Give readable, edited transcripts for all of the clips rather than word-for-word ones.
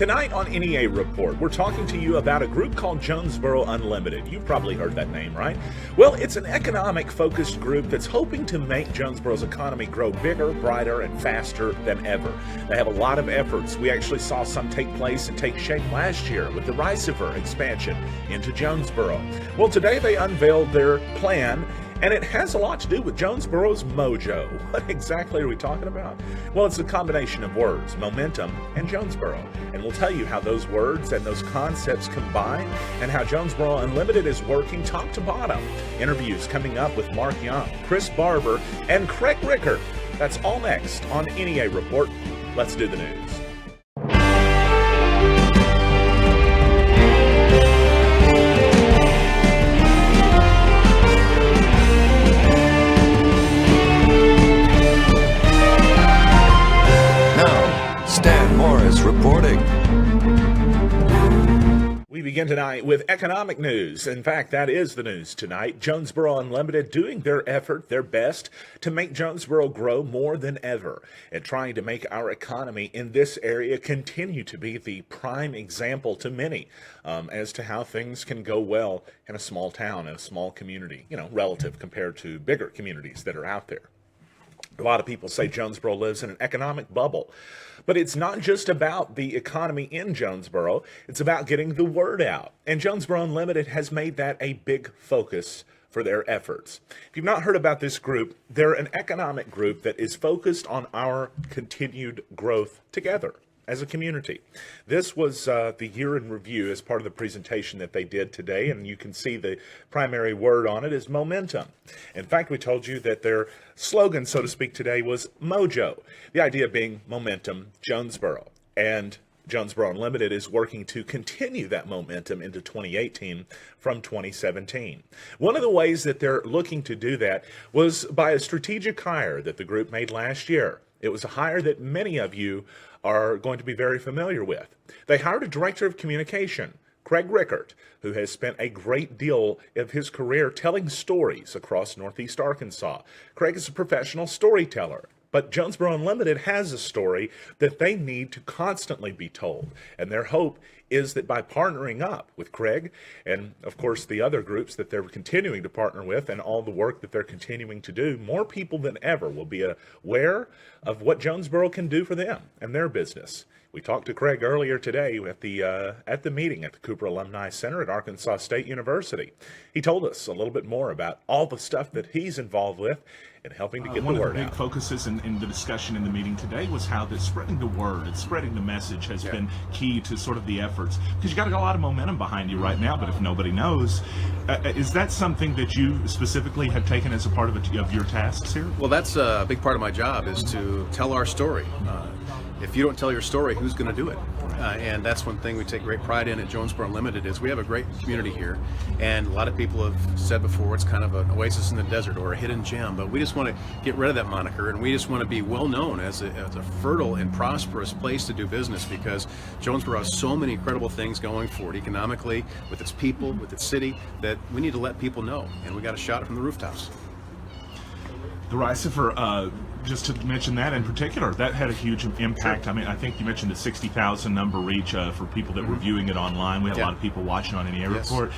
Tonight on NEA Report, we're talking to you about a group called Jonesboro Unlimited. You've probably heard that name, right? Well, it's an economic-focused group that's hoping to make Jonesboro's economy grow bigger, brighter, and faster than ever. They have a lot of efforts. We actually saw some take place and take shape last year with the Ricever expansion into Jonesboro. Well, today they unveiled their plan, and it has a lot to do with Jonesboro's mojo. What exactly are we talking about? Well, it's a combination of words, momentum and Jonesboro. And we'll tell you how those words and those concepts combine and how Jonesboro Unlimited is working top to bottom. Interviews coming up with Mark Young, Chris Barber, and Craig Rickert. That's all next on NEA Report. Let's do the news. Reporting. We begin tonight with economic news. In fact, that is the news tonight. Jonesboro Unlimited doing their effort, their best, to make Jonesboro grow more than ever and trying to make our economy in this area continue to be the prime example to many as to how things can go well in a small town, in a small community, relative compared to bigger communities that are out there. A lot of people say Jonesboro lives in an economic bubble. But it's not just about the economy in Jonesboro, it's about getting the word out. And Jonesboro Unlimited has made that a big focus for their efforts. If you've not heard about this group, they're an economic group that is focused on our continued growth together as a community. This was the year in review as part of the presentation that they did today, and you can see the primary word on it is momentum. In fact, we told you that their slogan, so to speak, today was Mojo, the idea being momentum Jonesboro. And Jonesboro Unlimited is working to continue that momentum into 2018 from 2017. One of the ways that they're looking to do that was by a strategic hire that the group made last year. It was a hire that many of you are going to be very familiar with. They hired a director of communication, Craig Rickert, who has spent a great deal of his career telling stories across Northeast Arkansas. Craig is a professional storyteller, but Jonesboro Unlimited has a story that they need to constantly be told. And their hope is that by partnering up with Craig and, of course, the other groups that they're continuing to partner with and all the work that they're continuing to do, more people than ever will be aware of what Jonesboro can do for them and their business. We talked to Craig earlier today at the meeting at the Cooper Alumni Center at Arkansas State University. He told us a little bit more about all the stuff that he's involved with and helping to get the word out. One of the big focuses in the discussion in the meeting today was how that spreading the word and spreading the message has been key to sort of the efforts. Because you got a lot of momentum behind you right now, but if nobody knows, is that something that you specifically have taken as a part of your tasks here? Well, that's a big part of my job, is to tell our story. If you don't tell your story, who's going to do it? And that's one thing we take great pride in at Jonesboro Unlimited is we have a great community here. And a lot of people have said before it's kind of an oasis in the desert or a hidden gem, but we just want to get rid of that moniker, and we just want to be well known as a fertile and prosperous place to do business, because Jonesboro has so many incredible things going for it economically, with its people, with its city, that we need to let people know, and we got to shout it from the rooftops. The Ricever, just to mention that in particular, that had a huge impact. I mean, I think you mentioned the 60,000 number reach for people that were viewing it online. We had a lot of people watching on NEA Report.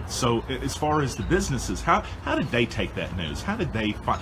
So as far as the businesses, how did they take that news? How did they find,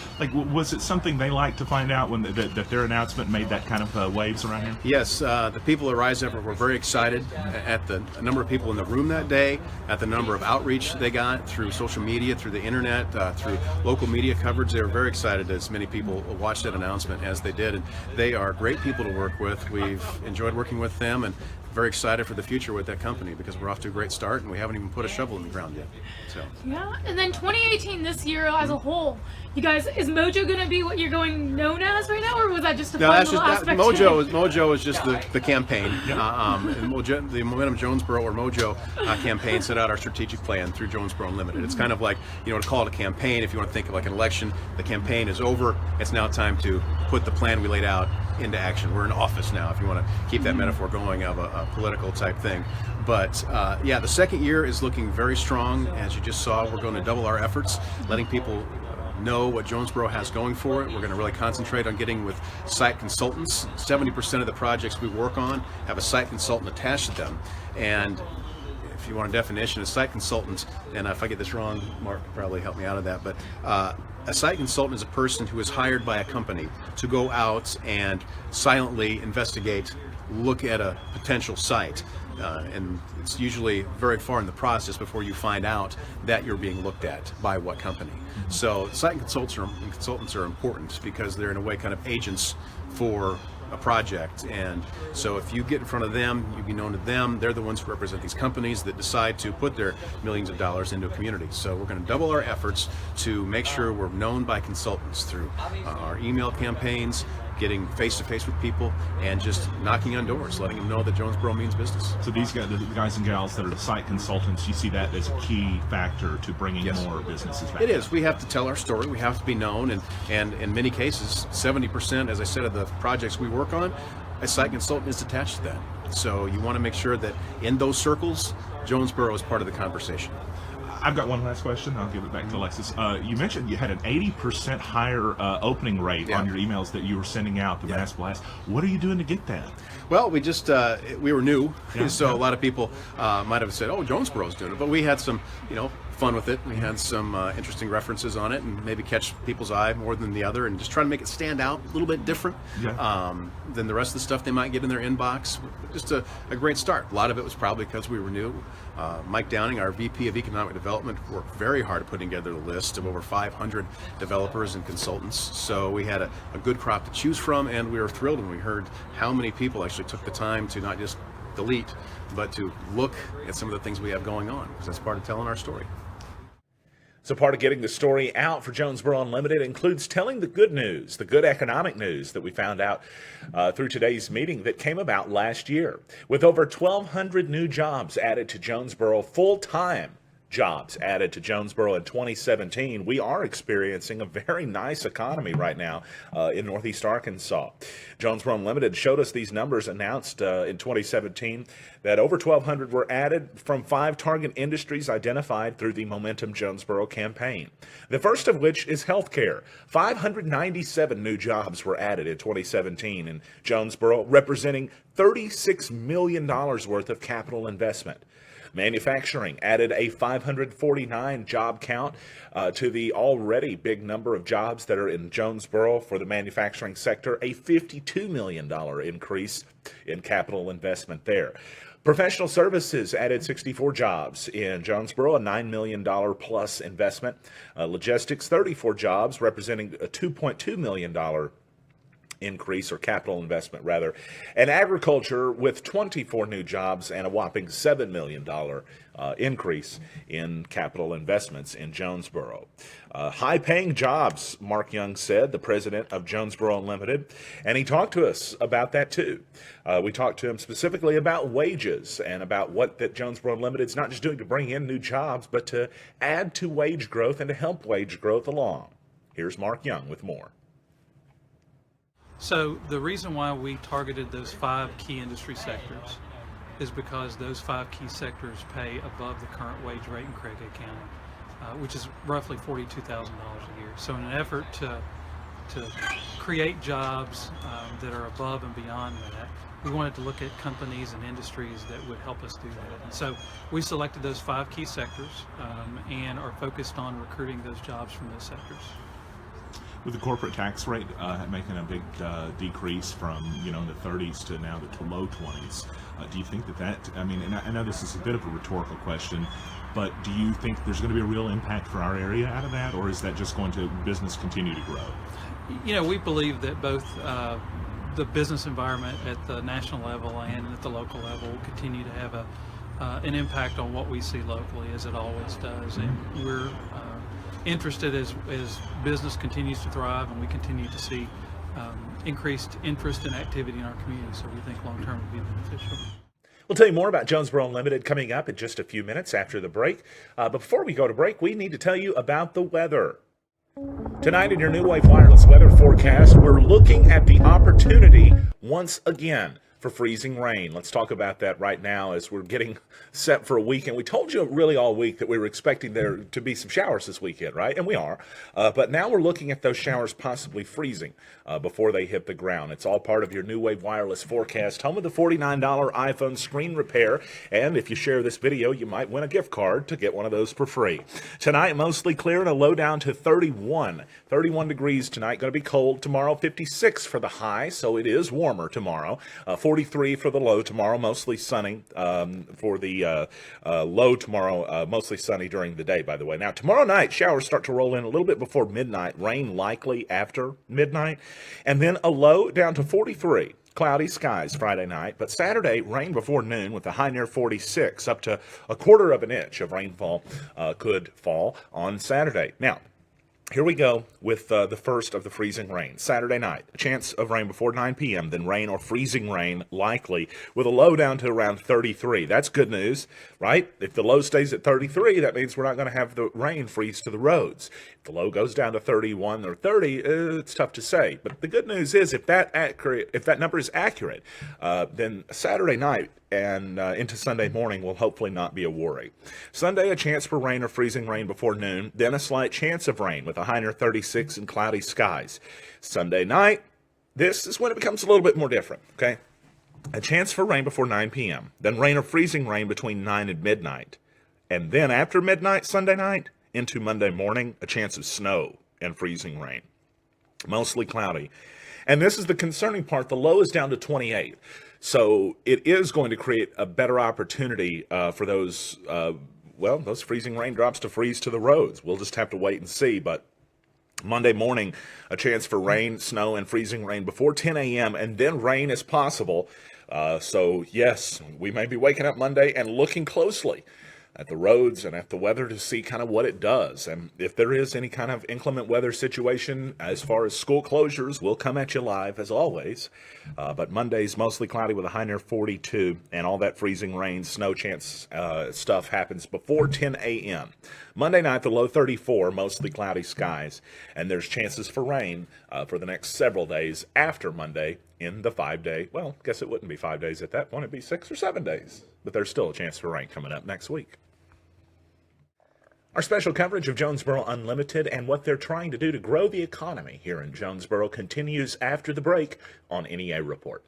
was it something they liked to find out when that their announcement made that kind of waves around here? Yes, the people at Ricever were very excited at the number of people in the room that day, at the number of outreach they got through social media, through the internet, through local media coverage. They were very excited as many people watched that announcement as they did, and they are great people to work with. We've enjoyed working with them and very excited for the future with that company, because we're off to a great start and we haven't even put a shovel in the ground yet. So yeah, and then 2018 this year as a whole, you guys, is Mojo going to be what you're going known as right now, or was that just a fun little aspect? Mojo is just the campaign. The Momentum Jonesboro or Mojo campaign set out our strategic plan through Jonesboro Unlimited. It's kind of like, to call it a campaign, if you want to think of like an election, the campaign is over. It's now time to put the plan we laid out into action. We're in office now, if you want to keep that metaphor going of a political type thing. But the second year is looking very strong. As you just saw, we're going to double our efforts, letting people know what Jonesboro has going for it. We're going to really concentrate on getting with site consultants. 70% of the projects we work on have a site consultant attached to them. And if you want a definition, a site consultant, and if I get this wrong, Mark can probably help me out of that, but a site consultant is a person who is hired by a company to go out and silently investigate, look at a potential site. And it's usually very far in the process before you find out that you're being looked at by what company. So site consultants are important because they're in a way kind of agents for a project, and so if you get in front of them, you be known to them. They're the ones who represent these companies that decide to put their millions of dollars into a community. So we're going to double our efforts to make sure we're known by consultants through our email campaigns, getting face-to-face with people, and just knocking on doors, letting them know that Jonesboro means business. So these guys, the guys and gals that are the site consultants, you see that as a key factor to bringing more businesses back. It is. We have to tell our story. We have to be known, and in many cases, 70%, as I said, of the projects we work on, a site consultant is attached to that. So you want to make sure that in those circles, Jonesboro is part of the conversation. I've got one last question. I'll give it back to Alexis. You mentioned you had an 80% higher opening rate on your emails that you were sending out, the mass blast. What are you doing to get that? Well, we just we were new, so a lot of people might have said, "Oh, Jonesboro's doing it," but we had some, fun with it. We had some interesting references on it, and maybe catch people's eye more than the other, and just try to make it stand out a little bit different than the rest of the stuff they might get in their inbox. Just a great start. A lot of it was probably because we were new. Mike Downing, our VP of Economic Development, worked very hard at putting together a list of over 500 developers and consultants. So we had a good crop to choose from, and we were thrilled when we heard how many people actually took the time to not just delete, but to look at some of the things we have going on, because that's part of telling our story. So part of getting the story out for Jonesboro Unlimited includes telling the good news, the good economic news that we found out through today's meeting that came about last year. With over 1,200 new jobs added to Jonesboro, full-time jobs added to Jonesboro in 2017, we are experiencing a very nice economy right now in Northeast Arkansas. Jonesboro Unlimited showed us these numbers announced in 2017 that over 1,200 were added from 5 target industries identified through the Momentum Jonesboro campaign. The first of which is healthcare. 597 new jobs were added in 2017 in Jonesboro, representing $36 million worth of capital investment. Manufacturing added a 549 job count to the already big number of jobs that are in Jonesboro for the manufacturing sector, a $52 million increase in capital investment there. Professional services added 64 jobs in Jonesboro, a $9 million plus investment. Logistics, 34 jobs, representing a $2.2 million increase, or capital investment rather, and agriculture with 24 new jobs and a whopping $7 million increase in capital investments in Jonesboro. High-paying jobs, Mark Young said, the president of Jonesboro Unlimited, and he talked to us about that too. We talked to him specifically about wages and about what that Jonesboro Unlimited is not just doing to bring in new jobs, but to add to wage growth and to help wage growth along. Here's Mark Young with more. So the reason why we targeted those 5 key industry sectors is because those 5 key sectors pay above the current wage rate in Craig County, which is roughly $42,000 a year. So in an effort to create jobs that are above and beyond that, we wanted to look at companies and industries that would help us do that. And so we selected those 5 key sectors and are focused on recruiting those jobs from those sectors. With the corporate tax rate making a big decrease from in the 30s to now the low 20s, do you think that I mean, and I know this is a bit of a rhetorical question, but do you think there's going to be a real impact for our area out of that, or is that just going to business continue to grow? We believe that both the business environment at the national level and at the local level will continue to have an impact on what we see locally, as it always does, and we're interested as business continues to thrive and we continue to see increased interest and activity in our community. So we think long term will be beneficial. We'll tell you more about Jonesboro Unlimited coming up in just a few minutes after the break. But before we go to break, we need to tell you about the weather. Tonight in your New Wave Wireless weather forecast, we're looking at the opportunity once again for freezing rain. Let's talk about that right now as we're getting set for a weekend. We told you really all week that we were expecting there to be some showers this weekend, right? And we are. But now we're looking at those showers possibly freezing before they hit the ground. It's all part of your New Wave Wireless forecast, home of the $49 iPhone screen repair. And if you share this video, you might win a gift card to get one of those for free. Tonight, mostly clear and a low down to 31. 31 degrees tonight. Going to be cold tomorrow. 56 for the high, so it is warmer tomorrow. 43 for the low tomorrow. Mostly sunny for the low tomorrow. Mostly sunny during the day, by the way. Now, tomorrow night, showers start to roll in a little bit before midnight. Rain likely after midnight. And then a low down to 43. Cloudy skies Friday night, but Saturday, rain before noon with a high near 46. Up to a quarter of an inch of rainfall could fall on Saturday. Now, here we go with the first of the freezing rain. Saturday night, a chance of rain before 9 p.m., then rain or freezing rain likely with a low down to around 33. That's good news, right? If the low stays at 33, that means we're not going to have the rain freeze to the roads. If the low goes down to 31 or 30, it's tough to say. But the good news is if that number is accurate, then Saturday night and into Sunday morning will hopefully not be a worry. Sunday, a chance for rain or freezing rain before noon, then a slight chance of rain with a high near 36 and cloudy skies. Sunday night, this is when it becomes a little bit more different, okay? A chance for rain before 9 p.m., then rain or freezing rain between 9 and midnight. And then after midnight Sunday night into Monday morning, a chance of snow and freezing rain. Mostly cloudy. And this is the concerning part. The low is down to 28. So it is going to create a better opportunity for those freezing raindrops to freeze to the roads. We'll just have to wait and see. But Monday morning, a chance for rain, snow, and freezing rain before 10 a.m., and then rain is possible. So, yes, we may be waking up Monday and looking closely at the roads and at the weather to see kind of what it does. And if there is any kind of inclement weather situation, as far as school closures, we'll come at you live as always. But Monday's mostly cloudy with a high near 42, and all that freezing rain, snow chance stuff happens before 10 a.m. Monday night, the low 34, mostly cloudy skies, and there's chances for rain for the next several days after Monday in the 5-day. Well, I guess it wouldn't be 5 days at that point. It'd be 6 or 7 days. But there's still a chance for rain coming up next week. Our special coverage of Jonesboro Unlimited and what they're trying to do to grow the economy here in Jonesboro continues after the break on NEA Report.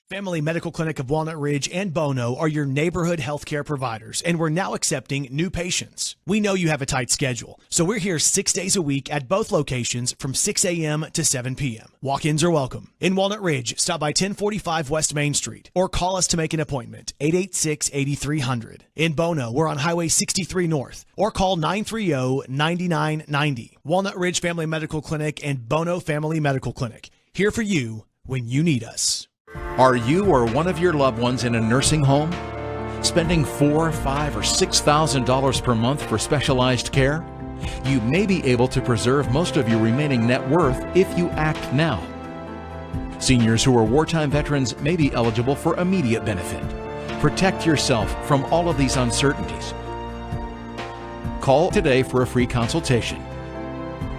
Family Medical Clinic of Walnut Ridge and Bono are your neighborhood healthcare providers, and we're now accepting new patients. We know you have a tight schedule, so we're here 6 days a week at both locations from 6 a.m. to 7 p.m. Walk-ins are welcome. In Walnut Ridge, stop by 1045 West Main Street or call us to make an appointment, 886-8300. In Bono, we're on Highway 63 North or call 930-9990. Walnut Ridge Family Medical Clinic and Bono Family Medical Clinic, here for you when you need us. Are you or one of your loved ones in a nursing home? Spending $4,000, $5,000, or $6,000 per month for specialized care? You may be able to preserve most of your remaining net worth if you act now. Seniors who are wartime veterans may be eligible for immediate benefit. Protect yourself from all of these uncertainties. Call today for a free consultation.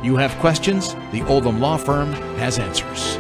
You have questions? The Oldham Law Firm has answers.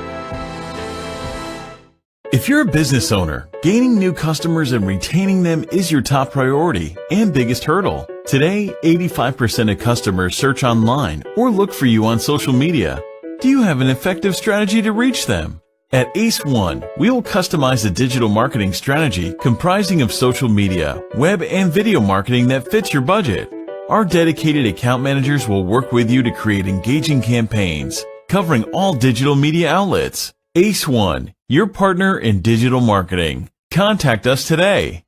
If you're a business owner, gaining new customers and retaining them is your top priority and biggest hurdle. Today, 85% of customers search online or look for you on social media. Do you have an effective strategy to reach them? At Ace One, we will customize a digital marketing strategy comprising of social media, web, and video marketing that fits your budget. Our dedicated account managers will work with you to create engaging campaigns covering all digital media outlets. Ace One, your partner in digital marketing. Contact us today.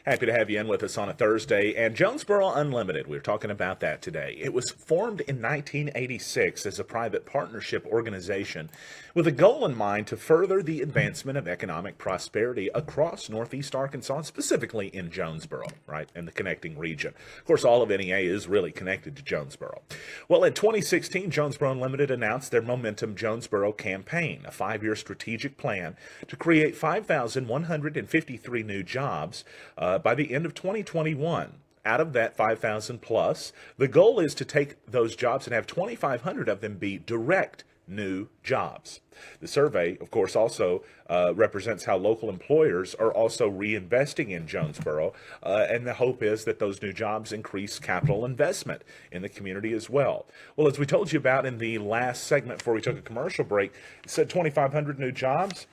Happy to have you in with us on a Thursday. And Jonesboro Unlimited, we were talking about that today. It was formed in 1986 as a private partnership organization with a goal in mind to further the advancement of economic prosperity across Northeast Arkansas, and specifically in Jonesboro, right, and the connecting region. Of course, all of NEA is really connected to Jonesboro. Well, in 2016, Jonesboro Unlimited announced their Momentum Jonesboro campaign, a 5-year strategic plan to create 5,153 new jobs by the end of 2021. out of that 5,000 plus, the goal is to take those jobs and have 2,500 of them be direct new jobs. The survey, of course, also represents how local employers are also reinvesting in Jonesboro, and the hope is that those new jobs increase capital investment in the community as well. Well, as we told you about in the last segment before we took a commercial break, it said 2,500 new jobs.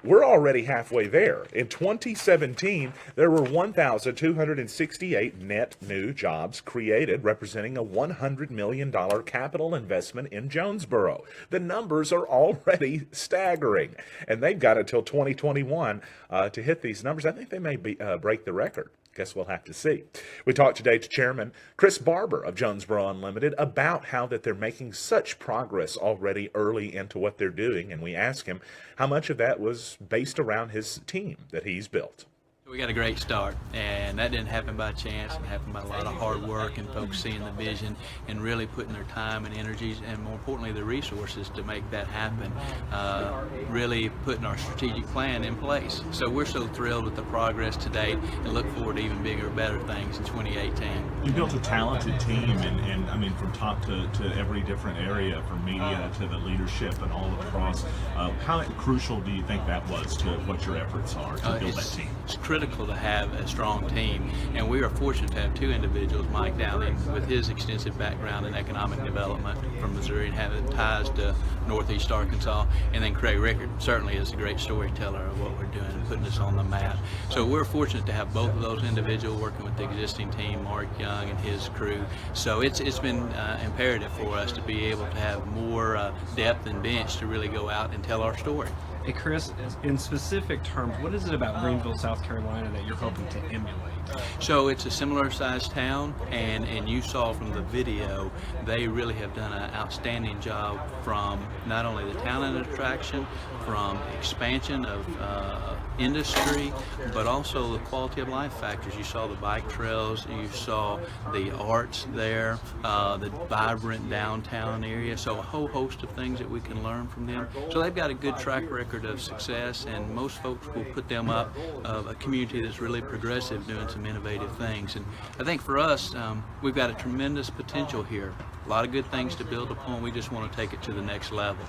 We're already halfway there. In 2017, there were 1,268 net new jobs created, representing a $100 million capital investment in Jonesboro. The numbers are already staggering, and they've got until 2021 to hit these numbers. I think they may break the record. Guess we'll have to see. We talked today to Chairman Chris Barber of Jonesboro Unlimited about how that they're making such progress already early into what they're doing, and we asked him how much of that was based around his team that he's built. We got a great start, and that didn't happen by chance. It happened by a lot of hard work and folks seeing the vision and really putting their time and energies and, more importantly, the resources to make that happen, really putting our strategic plan in place. So we're so thrilled with the progress to date and look forward to even bigger, better things in 2018. You built a talented team, and I mean, from top to every different area, from media to the leadership and all across. How crucial do you think that was to what your efforts are to build that team? It's critical to have a strong team, and we are fortunate to have two individuals, Mike Downing with his extensive background in economic development from Missouri and having ties to Northeast Arkansas, and then Craig Rickert certainly is a great storyteller of what we're doing and putting us on the map. So we're fortunate to have both of those individuals working with the existing team, Mark Young and his crew. So it's been imperative for us to be able to have more depth and bench to really go out and tell our story. Hey Chris, in specific terms, what is it about Greenville, South Carolina that you're hoping to emulate? So it's a similar sized town, and you saw from the video, they really have done an outstanding job from not only the talent attraction, from expansion of industry, but also the quality of life factors. You saw the bike trails, you saw the arts there, the vibrant downtown area, so a whole host of things that we can learn from them. So they've got a good track record of success, and most folks will put them up of a community that's really progressive, doing some innovative things. And I think for us, we've got a tremendous potential here. A lot of good things to build upon. We just want to take it to the next level.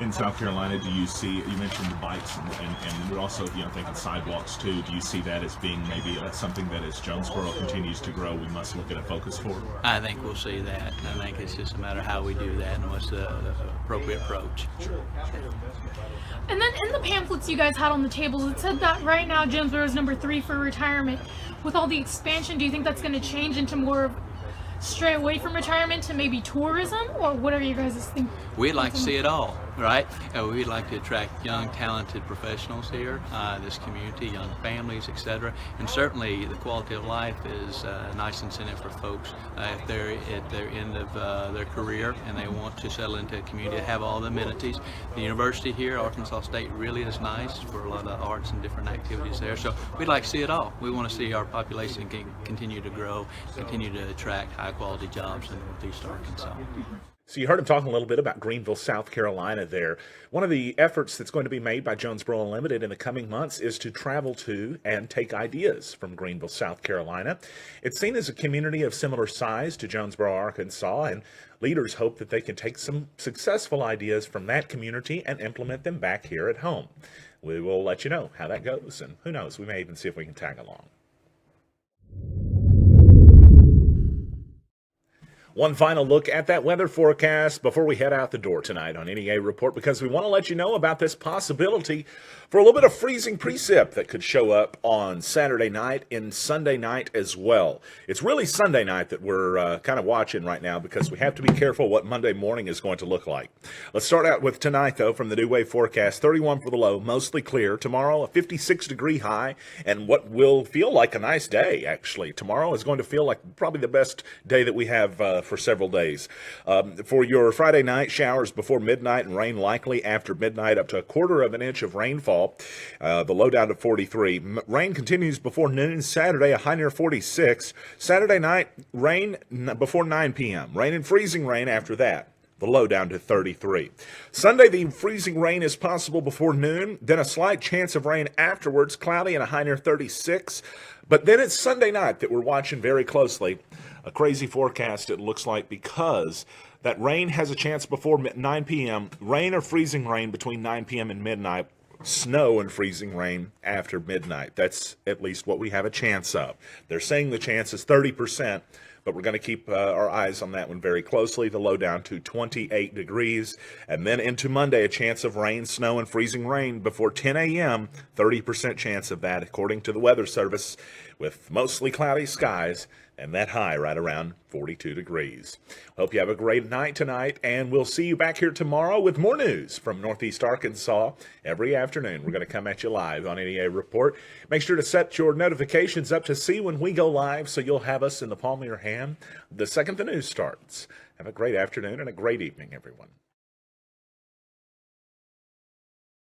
In South Carolina, do you see, you mentioned the bikes and we're also, thinking sidewalks too. Do you see that as being maybe something that as Jonesboro continues to grow, we must look at a focus for? I think we'll see that. I think it's just a matter of how we do that and what's the appropriate approach. Sure. And then in the pamphlets you guys had on the tables, it said that right now Jonesboro is number 3 for retirement. With all the expansion, do you think that's going to change into more of stray away from retirement to maybe tourism, or what are you guys thinking? We'd like to see it all, right? We'd like to attract young, talented professionals here, this community, young families, etc. And certainly the quality of life is a nice incentive for folks if they're at their end of their career and they want to settle into a community, have all the amenities. The university here, Arkansas State, really is nice for a lot of the arts and different activities there. So we'd like to see it all. We want to see our population continue to grow, continue to attract high-quality jobs in Northeast Arkansas. So you heard him talking a little bit about Greenville, South Carolina there. One of the efforts that's going to be made by Jonesboro Unlimited in the coming months is to travel to and take ideas from Greenville, South Carolina. It's seen as a community of similar size to Jonesboro, Arkansas, and leaders hope that they can take some successful ideas from that community and implement them back here at home. We will let you know how that goes, and who knows, we may even see if we can tag along. One final look at that weather forecast before we head out the door tonight on NEA Report, because we want to let you know about this possibility for a little bit of freezing precip that could show up on Saturday night and Sunday night as well. It's really Sunday night that we're kind of watching right now, because we have to be careful what Monday morning is going to look like. Let's start out with tonight, though, from the New Wave forecast. 31 for the low, mostly clear. Tomorrow, a 56-degree high, and what will feel like a nice day, actually. Tomorrow is going to feel like probably the best day that we have for several days. For your Friday night, showers before midnight and rain likely after midnight, up to 1/4 of an inch of rainfall. The low down to 43. Rain continues before noon. Saturday, a high near 46. Saturday night, rain before 9 p.m. Rain and freezing rain after that. The low down to 33. Sunday, the freezing rain is possible before noon, then a slight chance of rain afterwards, cloudy and a high near 36. But then it's Sunday night that we're watching very closely. A crazy forecast, it looks like, because that rain has a chance before 9 p.m., rain or freezing rain between 9 p.m. and midnight, snow and freezing rain after midnight. That's at least what we have a chance of. They're saying the chance is 30%, but we're going to keep our eyes on that one very closely. The low down to 28 degrees. And then into Monday, a chance of rain, snow, and freezing rain before 10 a.m., 30% chance of that, according to the Weather Service, with mostly cloudy skies and that high right around 42 degrees. Hope you have a great night tonight, and we'll see you back here tomorrow with more news from Northeast Arkansas every afternoon. We're going to come at you live on NEA Report. Make sure to set your notifications up to see when we go live so you'll have us in the palm of your hand the second the news starts. Have a great afternoon and a great evening, everyone.